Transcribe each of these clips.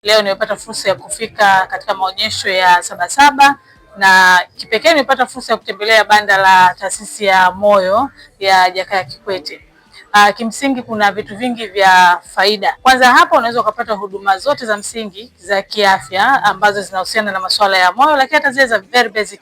Leo nimepata fursa ya kufika katika maonyesho ya Sabasaba na kipekee nimepata fursa ya kutembelea banda la taasisi ya moyo ya Jakaya Kikwete. Kimsingi kuna vitu vingi vya faida. Kwanza hapa unaweza ukapata huduma zote za msingi za kiafya ambazo zinahusiana na masuala ya moyo, lakini hata zile za very basic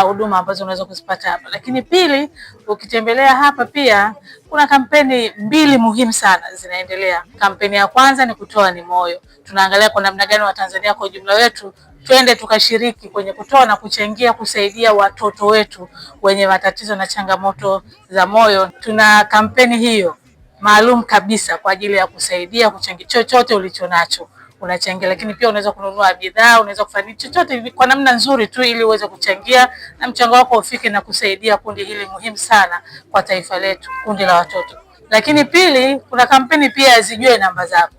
huduma ambazo unaweza kuzipata hapa. Lakini pili, ukitembelea hapa pia kuna kampeni mbili muhimu sana zinaendelea. Kampeni ya kwanza ni kutoa ni moyo. Tunaangalia kwa namna gani Watanzania kwa ujumla wetu twende tukashiriki kwenye kutoa na kuchangia kusaidia watoto wetu wenye matatizo na changamoto za moyo. Tuna kampeni hiyo maalum kabisa kwa ajili ya kusaidia kuchangia chochote ulichonacho unachangia, lakini pia unaweza kununua bidhaa, unaweza kufanya chochote kwa namna nzuri tu ili uweze kuchangia na mchango wako ufike na kusaidia kundi hili muhimu sana kwa taifa letu, kundi la watoto. Lakini pili, kuna kampeni pia ya Zijue Namba Zako.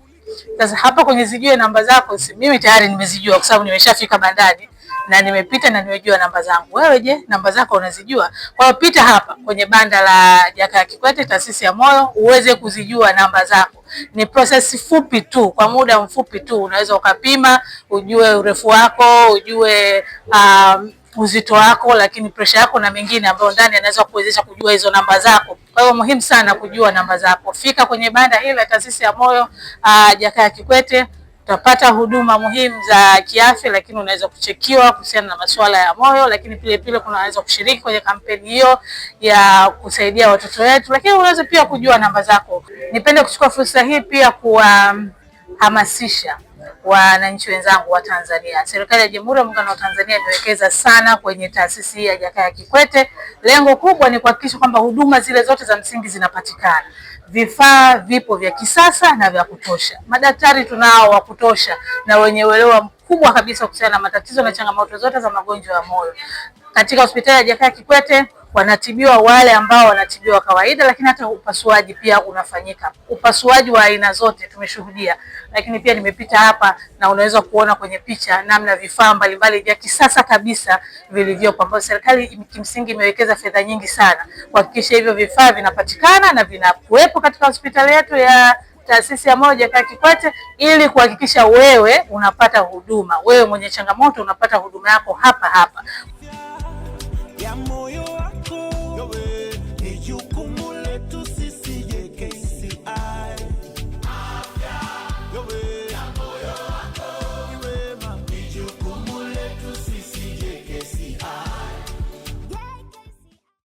Sasa hapa kwenye Zijue Namba Zako, mimi tayari nimezijua kwa sababu nimeshafika bandani na nimepita na nimejua namba zangu. Wewe je, namba zako unazijua? Kwa hiyo pita hapa kwenye banda la Jakaya Kikwete taasisi ya moyo uweze kuzijua namba zako. Ni process fupi tu, kwa muda mfupi tu unaweza ukapima, ujue urefu wako, ujue uzito wako, lakini pressure yako na mengine ambayo ndani yanaweza kuwezesha kujua hizo namba zako. Kwa hiyo muhimu sana kujua namba zako. Fika kwenye banda hili la taasisi ya moyo Jakaya Kikwete, utapata huduma muhimu za kiafya, lakini unaweza kuchekiwa kuhusiana na masuala ya moyo, lakini pile unaweza kushiriki kwenye kampeni hiyo ya kusaidia watoto wetu, lakini unaweza pia kujua namba zako. Nipende kuchukua fursa hii pia kuwahamasisha wananchi wenzangu wa Tanzania. Serikali ya Jamhuri ya Muungano wa Tanzania imewekeza sana kwenye taasisi ya Jakaya Kikwete. Lengo kubwa ni kuhakikisha kwamba huduma zile zote za msingi zinapatikana. Vifaa vipo vya kisasa na vya kutosha. Madaktari tunao wa kutosha na wenye uelewa mkubwa kabisa kuhusiana na matatizo na changamoto zote za magonjwa ya moyo. Katika hospitali ya Jakaya Kikwete wanatibiwa wale ambao wanatibiwa kawaida, lakini hata upasuaji pia unafanyika. Upasuaji wa aina zote tumeshuhudia, lakini pia nimepita hapa na unaweza kuona kwenye picha namna vifaa mbalimbali vya kisasa kabisa vilivyopo, ambapo serikali kimsingi imewekeza fedha nyingi sana kuhakikisha hivyo vifaa vinapatikana na vinakuwepo katika hospitali yetu ya taasisi ya moyo Jakaya Kikwete, ili kuhakikisha wewe unapata huduma, wewe mwenye changamoto unapata huduma yako hapa hapa.